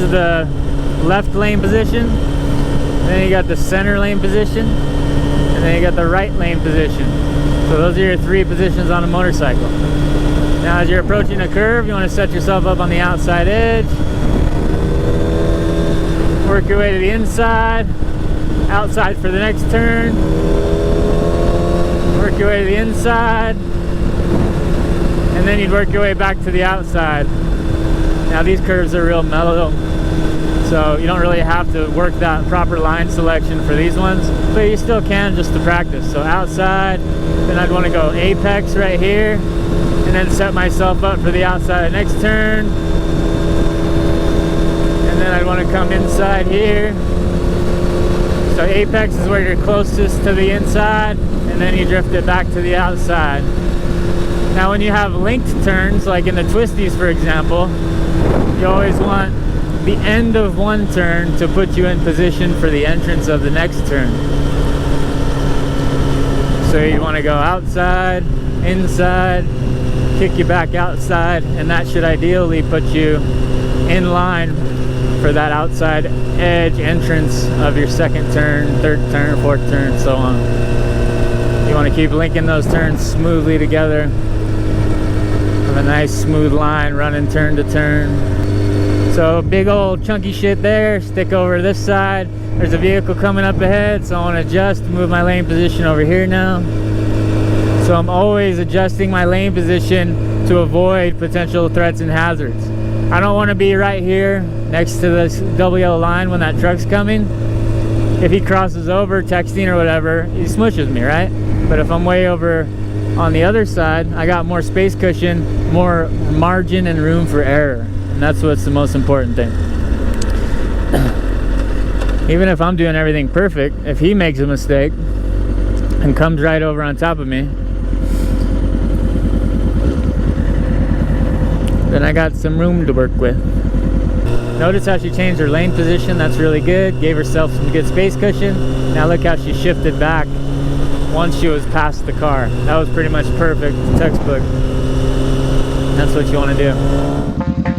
is the left lane position. Then you got the center lane position. And then you got the right lane position. So those are your 3 positions on a motorcycle. Now as you're approaching a curve, you want to set yourself up on the outside edge. Work your way to the inside. Outside for the next turn. Work your way to the inside. And then you'd work your way back to the outside. Now these curves are real mellow, so you don't really have to work that proper line selection for these ones, but you still can just to practice. So outside, then I'd want to go apex right here, and then set myself up for the outside next turn. And then I'd want to come inside here. So apex is where you're closest to the inside, and then you drift it back to the outside. Now when you have linked turns, like in the twisties for example, you always want the end of one turn to put you in position for the entrance of the next turn. So you want to go outside, inside, kick you back outside, and that should ideally put you in line for that outside edge entrance of your second turn, third turn, fourth turn, so on. You want to keep linking those turns smoothly together. Have a nice smooth line running turn to turn. So big old chunky shit there. Stick over to this side. There's a vehicle coming up ahead, so I want to adjust, move my lane position over here now. So I'm always adjusting my lane position to avoid potential threats and hazards. I don't want to be right here next to this double yellow line when that truck's coming. If he crosses over, texting or whatever, he smushes me, right? But if I'm way over on the other side, I got more space cushion, more margin and room for error. And that's what's the most important thing. Even if I'm doing everything perfect, if he makes a mistake and comes right over on top of me, then I got some room to work with. Notice how she changed her lane position. That's really good. Gave herself some good space cushion. Now look how she shifted back once she was past the car. That was pretty much perfect, textbook. That's what you want to do.